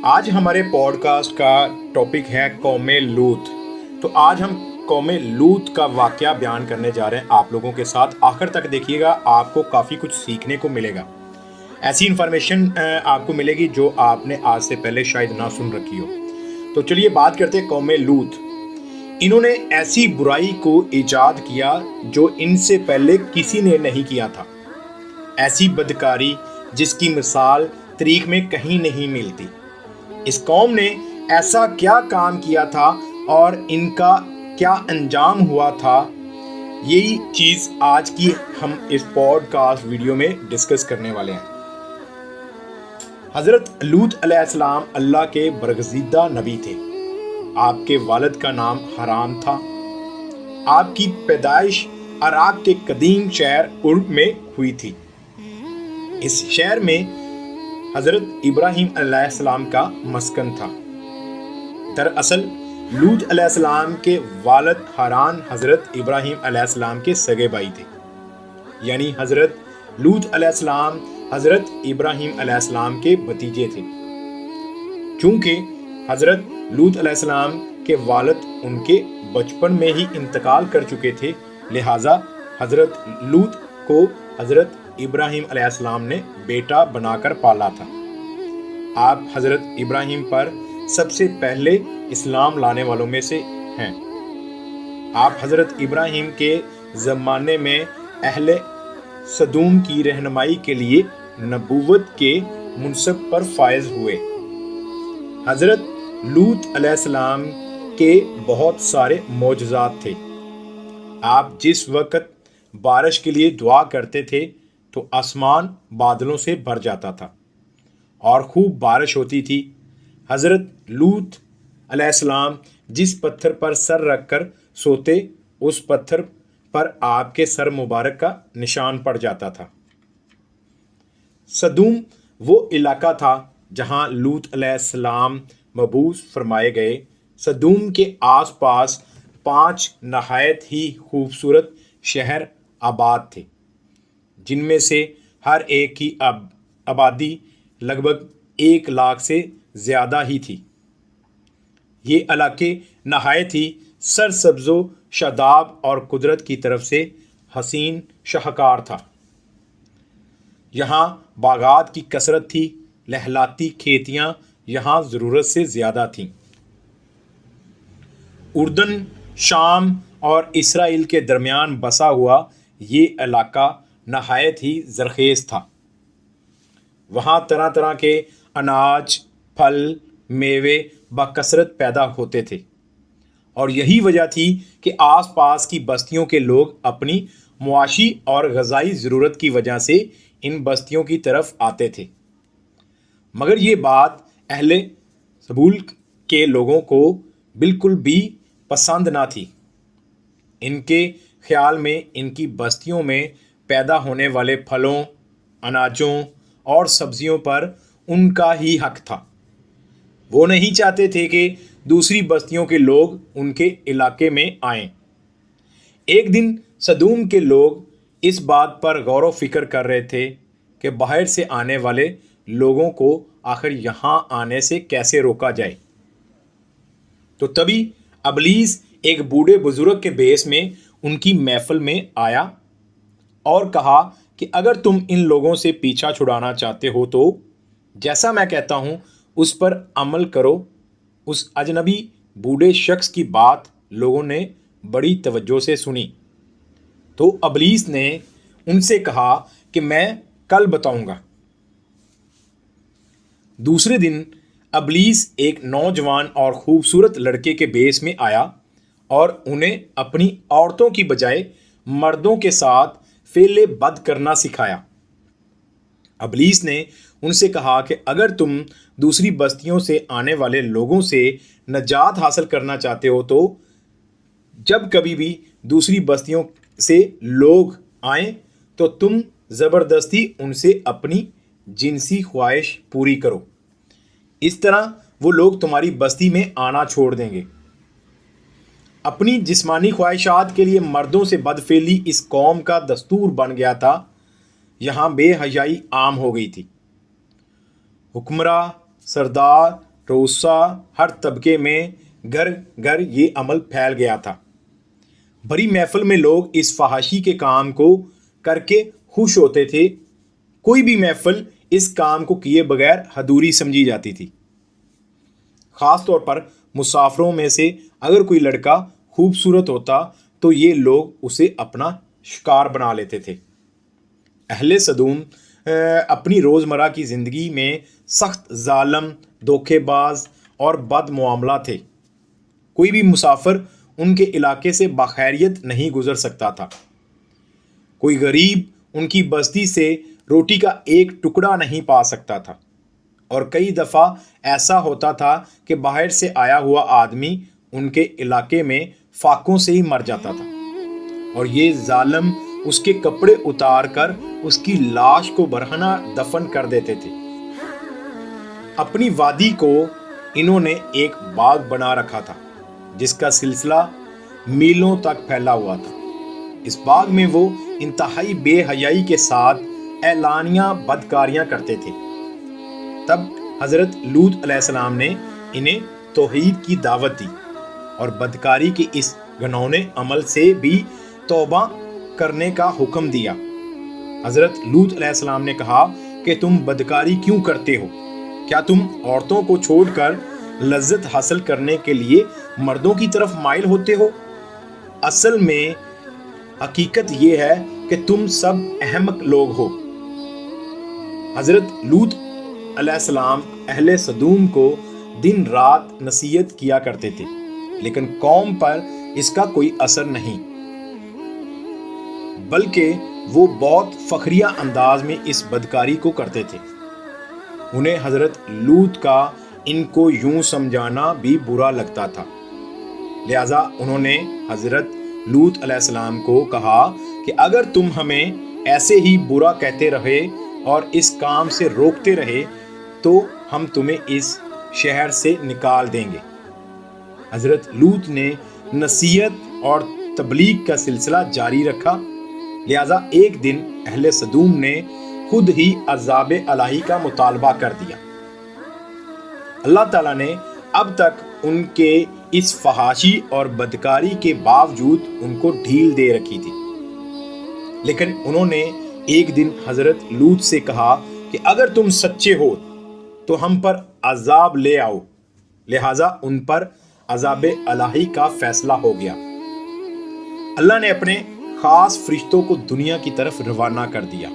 آج ہمارے pod cost کا ٹاپک ہے قوم لوط۔ تو آج ہم قوم لوط کا واقعہ بیان کرنے جا رہے ہیں آپ لوگوں کے ساتھ۔ آخر تک دیکھیے گا، آپ کو کافی کچھ سیکھنے کو ملے گا۔ ایسی انفارمیشن آپ کو ملے گی جو آپ نے آج سے پہلے شاید نہ سن رکھی ہو۔ تو چلیے بات کرتے ہیں قوم لوط۔ انہوں نے ایسی برائی کو ایجاد کیا جو ان سے پہلے کسی نے نہیں کیا تھا، ایسی بدکاری جس کی مثال تاریخ میں کہیں نہیں ملتی۔ اس قوم نے ایسا کیا کام کیا تھا اور ان کا کیا انجام ہوا تھا، یہی چیز آج کی ہم اس پوڈ کاسٹ ویڈیو میں ڈسکس کرنے والے ہیں۔ حضرت لوط علیہ السلام اللہ کے برگزیدہ نبی تھے۔ آپ کے والد کا نام حرام تھا۔ آپ کی پیدائش عراق کے قدیم شہر ارب میں ہوئی تھی۔ اس شہر میں حضرت ابراہیم علیہ السلام کا مسکن تھا۔ دراصل لوط علیہ السلام کے والد حاران حضرت ابراہیم علیہ السلام کے سگے بھائی تھے، یعنی حضرت لوط علیہ السلام حضرت ابراہیم علیہ السلام کے بھتیجے تھے۔ چونکہ حضرت لوط علیہ السلام کے والد ان کے بچپن میں ہی انتقال کر چکے تھے، لہٰذا حضرت لوط کو حضرت ابراہیم علیہ السلام نے بیٹا بنا کر پالا تھا۔ آپ حضرت ابراہیم پر سب سے پہلے اسلام لانے والوں میں سے ہیں۔ آپ حضرت ابراہیم کے زمانے میں اہل سدوم کی رہنمائی کے لیے نبوت کے منصب پر فائز ہوئے۔ حضرت لوط علیہ السلام کے بہت سارے معجزات تھے۔ آپ جس وقت بارش کے لیے دعا کرتے تھے تو آسمان بادلوں سے بھر جاتا تھا اور خوب بارش ہوتی تھی۔ حضرت لوط علیہ السلام جس پتھر پر سر رکھ کر سوتے، اس پتھر پر آپ کے سر مبارک کا نشان پڑ جاتا تھا۔ سدوم وہ علاقہ تھا جہاں لوط علیہ السلام مبعوث فرمائے گئے۔ سدوم کے آس پاس 5 نہایت ہی خوبصورت شہر آباد تھے، جن میں سے ہر ایک کی آبادی لگ بھگ 1 لاکھ سے زیادہ ہی تھی۔ یہ علاقے نہایت ہی سرسبز و شاداب اور قدرت کی طرف سے حسین شاہکار تھا۔ یہاں باغات کی کثرت تھی، لہلاتی کھیتیاں یہاں ضرورت سے زیادہ تھیں۔ اردن، شام اور اسرائیل کے درمیان بسا ہوا یہ علاقہ نہایت ہی زرخیز تھا۔ وہاں طرح طرح کے اناج، پھل، میوے بکثرت پیدا ہوتے تھے، اور یہی وجہ تھی کہ آس پاس کی بستیوں کے لوگ اپنی معاشی اور غذائی ضرورت کی وجہ سے ان بستیوں کی طرف آتے تھے۔ مگر یہ بات اہل سبول کے لوگوں کو بالکل بھی پسند نہ تھی۔ ان کے خیال میں ان کی بستیوں میں پیدا ہونے والے پھلوں، اناجوں اور سبزیوں پر ان کا ہی حق تھا۔ وہ نہیں چاہتے تھے کہ دوسری بستیوں کے لوگ ان کے علاقے میں آئیں۔ ایک دن سدوم کے لوگ اس بات پر غور و فکر کر رہے تھے کہ باہر سے آنے والے لوگوں کو آخر یہاں آنے سے کیسے روکا جائے۔ تو تبھی ابلیس ایک بوڑھے بزرگ کے بیس میں ان کی محفل میں آیا اور کہا کہ اگر تم ان لوگوں سے پیچھا چھڑانا چاہتے ہو تو جیسا میں کہتا ہوں اس پر عمل کرو۔ اس اجنبی بوڑھے شخص کی بات لوگوں نے بڑی توجہ سے سنی، تو ابلیس نے ان سے کہا کہ میں کل بتاؤں گا۔ دوسرے دن ابلیس ایک نوجوان اور خوبصورت لڑکے کے بیس میں آیا اور انہیں اپنی عورتوں کی بجائے مردوں کے ساتھ فعل بد کرنا سکھایا۔ ابلیس نے ان سے کہا کہ اگر تم دوسری بستیوں سے آنے والے لوگوں سے نجات حاصل کرنا چاہتے ہو تو جب کبھی بھی دوسری بستیوں سے لوگ آئیں تو تم زبردستی ان سے اپنی جنسی خواہش پوری کرو۔ اس طرح وہ لوگ تمہاری بستی میں آنا چھوڑ دیں گے۔ اپنی جسمانی خواہشات کے لیے مردوں سے بدفعلی اس قوم کا دستور بن گیا تھا۔ یہاں بے حیائی عام ہو گئی تھی۔ حکمراں، سردار، روسا، ہر طبقے میں گھر گھر یہ عمل پھیل گیا تھا۔ بڑی محفل میں لوگ اس فحاشی کے کام کو کر کے خوش ہوتے تھے۔ کوئی بھی محفل اس کام کو کیے بغیر ادھوری سمجھی جاتی تھی۔ خاص طور پر مسافروں میں سے اگر کوئی لڑکا خوبصورت ہوتا تو یہ لوگ اسے اپنا شکار بنا لیتے تھے۔ اہل سدوم اپنی روزمرہ کی زندگی میں سخت ظالم، دھوکے باز اور بد معاملہ تھے۔ کوئی بھی مسافر ان کے علاقے سے بخیریت نہیں گزر سکتا تھا۔ کوئی غریب ان کی بستی سے روٹی کا ایک ٹکڑا نہیں پا سکتا تھا، اور کئی دفعہ ایسا ہوتا تھا کہ باہر سے آیا ہوا آدمی ان کے علاقے میں فاقوں سے ہی مر جاتا تھا، اور یہ ظالم اس کے کپڑے اتار کر اس کی لاش کو برہنہ دفن کر دیتے تھے۔ اپنی وادی کو انہوں نے ایک باغ بنا رکھا تھا جس کا سلسلہ میلوں تک پھیلا ہوا تھا۔ اس باغ میں وہ انتہائی بے حیائی کے ساتھ اعلانیہ بدکاریاں کرتے تھے۔ تب حضرت لوط علیہ السلام نے انہیں توحید کی دعوت دی اور بدکاری کے اس گھنونے عمل سے بھی توبہ کرنے کا حکم دیا۔ حضرت لوط علیہ السلام نے کہا کہ تم بدکاری کیوں کرتے ہو؟ کیا تم عورتوں کو چھوڑ کر لذت حاصل کرنے کے لیے مردوں کی طرف مائل ہوتے ہو؟ اصل میں حقیقت یہ ہے کہ تم سب احمق لوگ ہو۔ حضرت لوط علیہ السلام اہل سدوم کو دن رات نصیحت کیا کرتے تھے، لیکن قوم پر اس کا کوئی اثر نہیں، بلکہ وہ بہت فخریہ انداز میں اس بدکاری کو کرتے تھے۔ انہیں حضرت لوط کا ان کو یوں سمجھانا بھی برا لگتا تھا، لہذا انہوں نے حضرت لوط علیہ السلام کو کہا کہ اگر تم ہمیں ایسے ہی برا کہتے رہے اور اس کام سے روکتے رہے تو ہم تمہیں اس شہر سے نکال دیں گے۔ حضرت لوط نے نصیحت اور تبلیغ کا سلسلہ جاری رکھا، لہذا ایک دن اہل سدوم نے خود ہی عذاب الہی کا مطالبہ کر دیا۔ اللہ تعالیٰ نے اب تک ان کے اس فحاشی اور بدکاری کے باوجود ان کو ڈھیل دے رکھی تھی، لیکن انہوں نے ایک دن حضرت لوط سے کہا کہ اگر تم سچے ہو تو ہم پر عذاب لے آؤ، لہٰذا ان پر عذاب الہی کا فیصلہ ہو گیا۔ اللہ نے اپنے خاص فرشتوں کو دنیا کی طرف روانہ کر دیا۔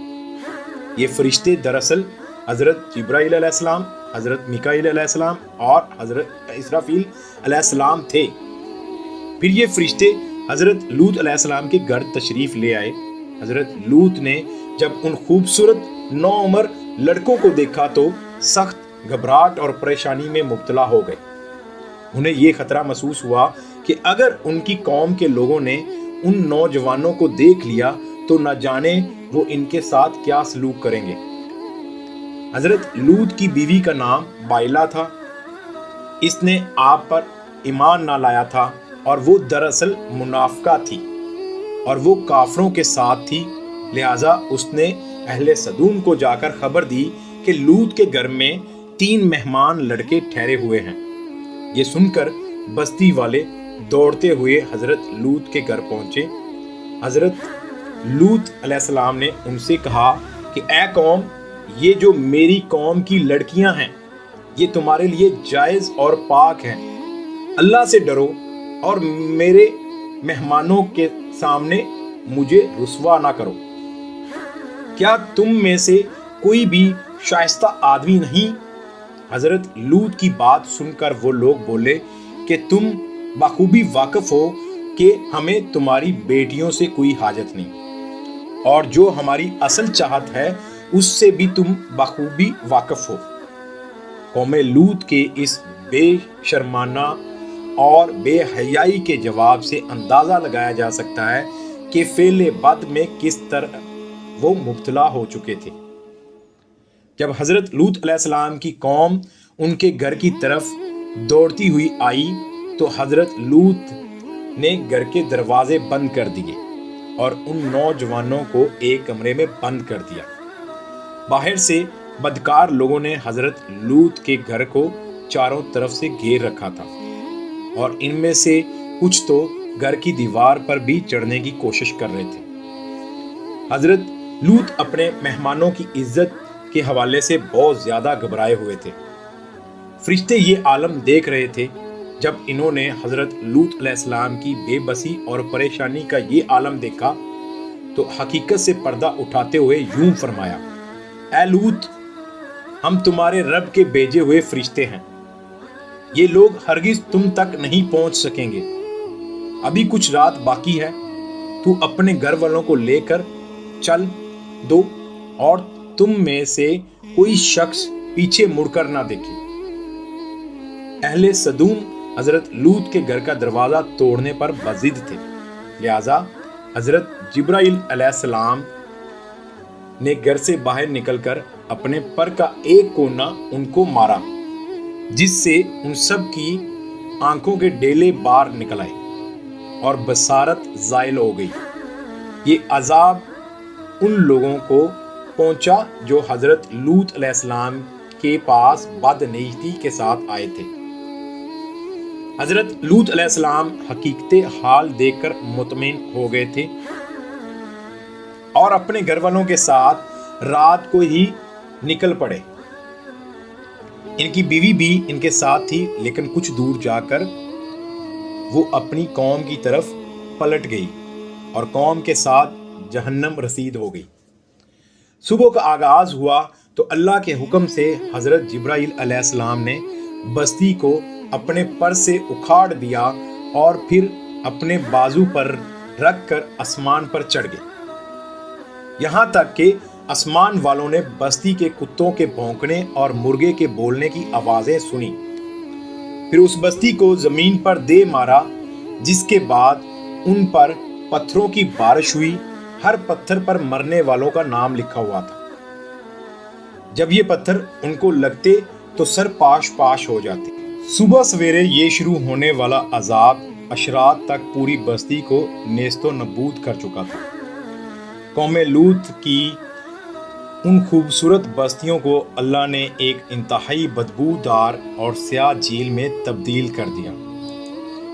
یہ فرشتے دراصل حضرت جبرائیل علیہ السلام، حضرت میکائیل علیہ السلام اور حضرت اسرافیل علیہ السلام تھے۔ پھر یہ فرشتے حضرت لوط علیہ السلام کے گھر تشریف لے آئے۔ حضرت لوط نے جب ان خوبصورت نوعمر لڑکوں کو دیکھا تو سخت گھبراہٹ اور پریشانی میں مبتلا ہو گئے۔ انہیں یہ خطرہ محسوس ہوا کہ اگر ان کی قوم کے لوگوں نے ان نوجوانوں کو دیکھ لیا تو نہ جانے وہ ان کے ساتھ کیا سلوک کریں گے۔ حضرت لوط کی بیوی کا نام بائلہ تھا۔ اس نے آپ پر ایمان نہ لایا تھا اور وہ دراصل منافقہ تھی اور وہ کافروں کے ساتھ تھی، لہٰذا اس نے اہل سدوم کو جا کر خبر دی کہ لوط کے گھر میں 3 مہمان لڑکے ٹھہرے ہوئے ہیں۔ یہ سن کر بستی والے دوڑتے ہوئے حضرت لوط کے گھر پہنچے۔ حضرت لوط علیہ السلام نے ان سے کہا کہ اے قوم، یہ جو میری قوم کی لڑکیاں ہیں یہ تمہارے لیے جائز اور پاک ہیں۔ اللہ سے ڈرو اور میرے مہمانوں کے سامنے مجھے رسوا نہ کرو۔ کیا تم میں سے کوئی بھی شائستہ آدمی نہیں؟ حضرت لوط کی بات سن کر وہ لوگ بولے کہ تم بخوبی واقف ہو کہ ہمیں تمہاری بیٹیوں سے کوئی حاجت نہیں، اور جو ہماری اصل چاہت ہے اس سے بھی تم بخوبی واقف ہو۔ قوم لوط کے اس بے شرمانہ اور بے حیائی کے جواب سے اندازہ لگایا جا سکتا ہے کہ فعل بد میں کس طرح وہ مبتلا ہو چکے تھے۔ جب حضرت لوط علیہ السلام کی قوم ان کے گھر کی طرف دوڑتی ہوئی آئی تو حضرت لوط نے گھر کے دروازے بند کر دیے اور ان نوجوانوں کو ایک کمرے میں بند کر دیا۔ باہر سے بدکار لوگوں نے حضرت لوط کے گھر کو چاروں طرف سے گھیر رکھا تھا اور ان میں سے کچھ تو گھر کی دیوار پر بھی چڑھنے کی کوشش کر رہے تھے۔ حضرت لوط اپنے مہمانوں کی عزت کے حوالے سے بہت زیادہ گھبرائے ہوئے تھے۔ فرشتے یہ عالم دیکھ رہے تھے۔ جب انہوں نے حضرت لوط علیہ السلام کی بے بسی اور پریشانی کا یہ عالم دیکھا تو حقیقت سے پردہ اٹھاتے ہوئے یوں فرمایا: اے لوط، ہم تمہارے رب کے بھیجے ہوئے فرشتے ہیں، یہ لوگ ہرگز تم تک نہیں پہنچ سکیں گے۔ ابھی کچھ رات باقی ہے، تو اپنے گھر والوں کو لے کر چل دو اور تم میں سے کوئی شخص پیچھے مڑ کر نہ دیکھے۔ اہل سدوم حضرت لوط کے گھر کا دروازہ توڑنے پر بضد تھے، لہذا حضرت جبرائیل علیہ السلام نے گھر سے باہر نکل کر اپنے پر کا ایک کونا ان کو مارا، جس سے ان سب کی آنکھوں کے ڈیلے باہر نکل آئے اور بصارت زائل ہو گئی۔ یہ عذاب ان لوگوں کو پہنچا جو حضرت لوط علیہ السلام کے پاس بدنیتی کے ساتھ آئے تھے۔ حضرت لوط علیہ السلام حقیقت حال دیکھ کر مطمئن ہو گئے تھے اور اپنے گھر والوں کے ساتھ رات کو ہی نکل پڑے۔ ان کی بیوی بھی ان کے ساتھ تھی، لیکن کچھ دور جا کر وہ اپنی قوم کی طرف پلٹ گئی اور قوم کے ساتھ جہنم رسید ہو گئی۔ صبح کا آغاز ہوا تو اللہ کے حکم سے حضرت جبرائیل علیہ السلام نے بستی کو اپنے پر سے اکھاڑ دیا اور پھر اپنے بازو پر رکھ کر آسمان پر چڑھ گئے، یہاں تک کہ آسمان والوں نے بستی کے کتوں کے بھونکنے اور مرغے کے بولنے کی آوازیں سنی۔ پھر اس بستی کو زمین پر دے مارا، جس کے بعد ان پر پتھروں کی بارش ہوئی۔ ہر پتھر پر مرنے والوں کا نام لکھا ہوا تھا۔ جب یہ پتھر ان کو لگتے تو سر پاش پاش ہو جاتے۔ صبح سویرے یہ شروع ہونے والا عذاب اشرات تک پوری بستی کو نیست و نابود کر چکا تھا۔ قوم لوط کی ان خوبصورت بستیوں کو اللہ نے ایک انتہائی بدبودار اور سیاہ جھیل میں تبدیل کر دیا،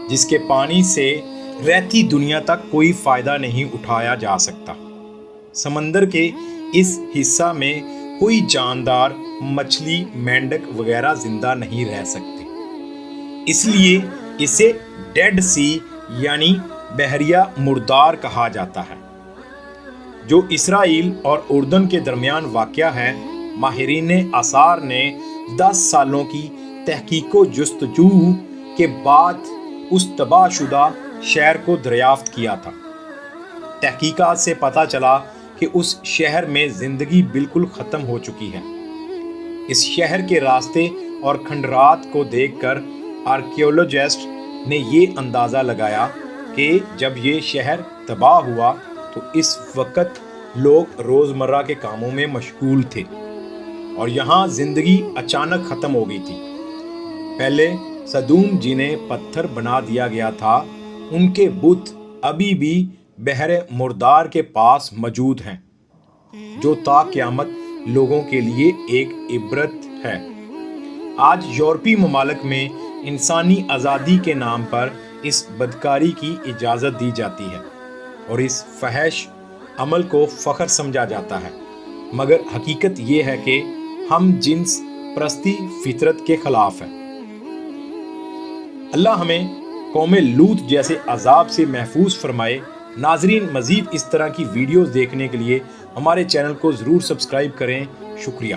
جس کے پانی سے رہتی دنیا تک کوئی فائدہ نہیں اٹھایا جا سکتا۔ سمندر کے اس حصہ میں کوئی جاندار مچھلی، مینڈک وغیرہ زندہ نہیں رہ سکتے، اس لیے اسے ڈیڈ سی یعنی بحریہ مردار کہا جاتا ہے، جو اسرائیل اور اردن کے درمیان واقع ہے۔ ماہرین آثار نے 10 سالوں کی تحقیق و جستجو کے بعد اس تباہ شدہ شہر کو دریافت کیا تھا۔ تحقیقات سے پتہ چلا کہ اس شہر میں زندگی بالکل ختم ہو چکی ہے۔ اس شہر کے راستے اور کھنڈرات کو دیکھ کر آرکیولوجسٹ نے یہ اندازہ لگایا کہ جب یہ شہر تباہ ہوا تو اس وقت لوگ روزمرہ کے کاموں میں مشغول تھے اور یہاں زندگی اچانک ختم ہو گئی تھی۔ پہلے سدوم جنہیں پتھر بنا دیا گیا تھا، ان کے بت ابھی بھی بحر مردار کے پاس موجود ہیں، جو تا قیامت لوگوں کے لیے ایک عبرت ہے۔ آج یورپی ممالک میں انسانی آزادی کے نام پر اس بدکاری کی اجازت دی جاتی ہے اور اس فحش عمل کو فخر سمجھا جاتا ہے، مگر حقیقت یہ ہے کہ ہم جنس پرستی فطرت کے خلاف ہے۔ اللہ ہمیں قوم لوط جیسے عذاب سے محفوظ فرمائے۔ ناظرین، مزید اس طرح کی ویڈیوز دیکھنے کے لیے ہمارے چینل کو ضرور سبسکرائب کریں۔ شکریہ۔